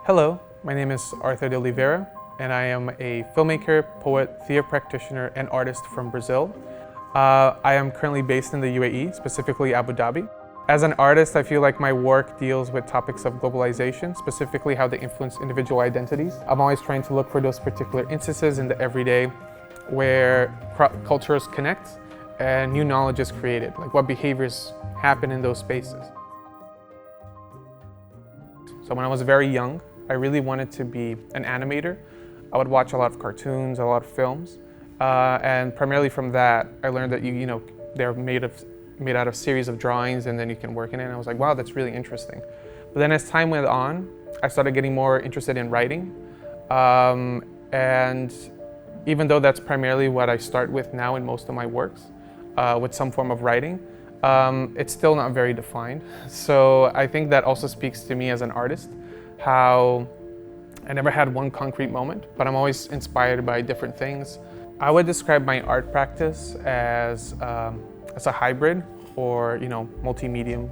Hello, my name is Arthur De Oliveira, and I am a filmmaker, poet, theater practitioner, and artist from Brazil. I am currently based in the UAE, specifically Abu Dhabi. As an artist, I feel like my work deals with topics of globalization, specifically how they influence individual identities. I'm always trying to look for those particular instances in the everyday where cultures connect and new knowledge is created, like what behaviors happen in those spaces. So when I was very young, I really wanted to be an animator. I would watch a lot of cartoons, a lot of films, and primarily from that, I learned that they're made out of series of drawings, and then you can work in it. And I was like, wow, that's really interesting. But then as time went on, I started getting more interested in writing, and even though that's primarily what I start with now in most of my works, with some form of writing, it's still not very defined. So I think that also speaks to me as an artist, how I never had one concrete moment, but I'm always inspired by different things. I would describe my art practice as a hybrid or multi-medium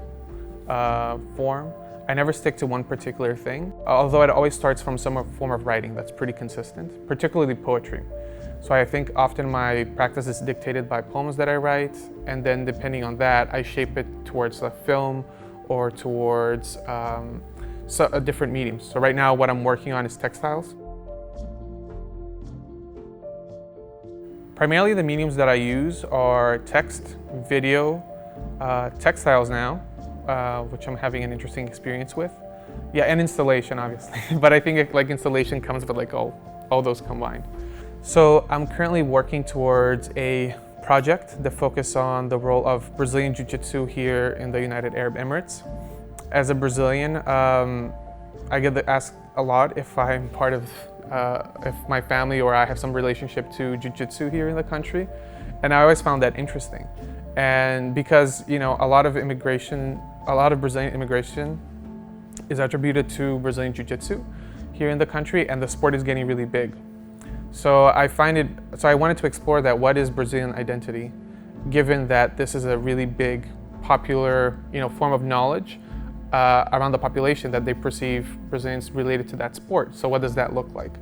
form. I never stick to one particular thing, although it always starts from some form of writing that's pretty consistent, particularly poetry. So I think often my practice is dictated by poems that I write, and then depending on that, I shape it towards a film or towards different mediums. So right now what I'm working on is textiles. Primarily the mediums that I use are text, video, textiles now, which I'm having an interesting experience with. Yeah, and installation obviously, but I think installation comes with all those combined. So I'm currently working towards a project that focuses on the role of Brazilian jiu-jitsu here in the United Arab Emirates. As a Brazilian, I get asked a lot if I'm part of, if my family or I have some relationship to jiu-jitsu here in the country. And I always found that interesting. And because, a lot of Brazilian immigration is attributed to Brazilian jiu-jitsu here in the country, and the sport is getting really big. So I wanted to explore that. What is Brazilian identity, given that this is a really big, popular, form of knowledge around the population that they perceive Brazilians related to that sport. So what does that look like?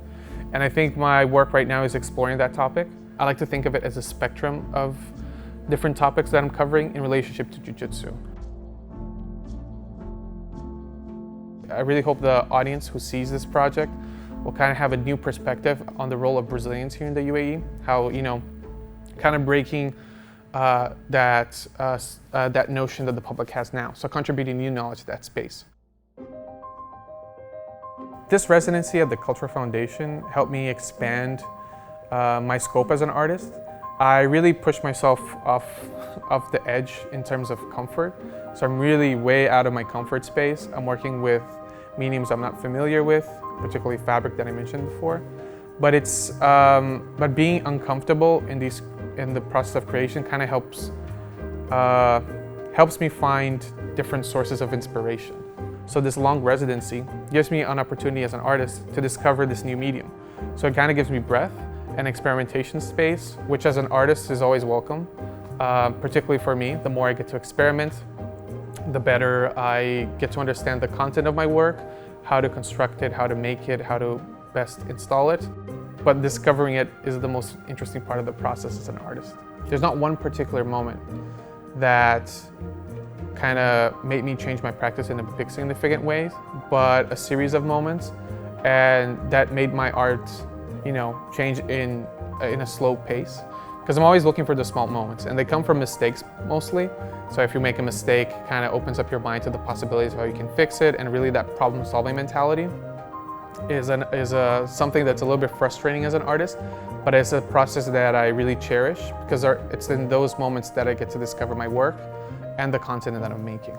And I think my work right now is exploring that topic. I like to think of it as a spectrum of different topics that I'm covering in relationship to jiu-jitsu. I really hope the audience who sees this project will kind of have a new perspective on the role of Brazilians here in the UAE, how, kind of breaking that notion that the public has now, so contributing new knowledge to that space. This residency at the Cultural Foundation helped me expand my scope as an artist. I really pushed myself off the edge in terms of comfort, so I'm really way out of my comfort space. I'm working with mediums I'm not familiar with, particularly fabric that I mentioned before. But but being uncomfortable in the process of creation kind of helps me find different sources of inspiration. So this long residency gives me an opportunity as an artist to discover this new medium. So it kind of gives me breadth and experimentation space, which as an artist is always welcome, particularly for me. The more I get to experiment, the better I get to understand the content of my work, how to construct it, how to make it, how to best install it. But discovering it is the most interesting part of the process as an artist. There's not one particular moment that kind of made me change my practice in a big significant ways, but a series of moments, and that made my art, change in a slow pace. Because I'm always looking for the small moments, and they come from mistakes mostly. So if you make a mistake, it kind of opens up your mind to the possibilities of how you can fix it, and really that problem-solving mentality is something that's a little bit frustrating as an artist, but it's a process that I really cherish because it's in those moments that I get to discover my work and the content that I'm making.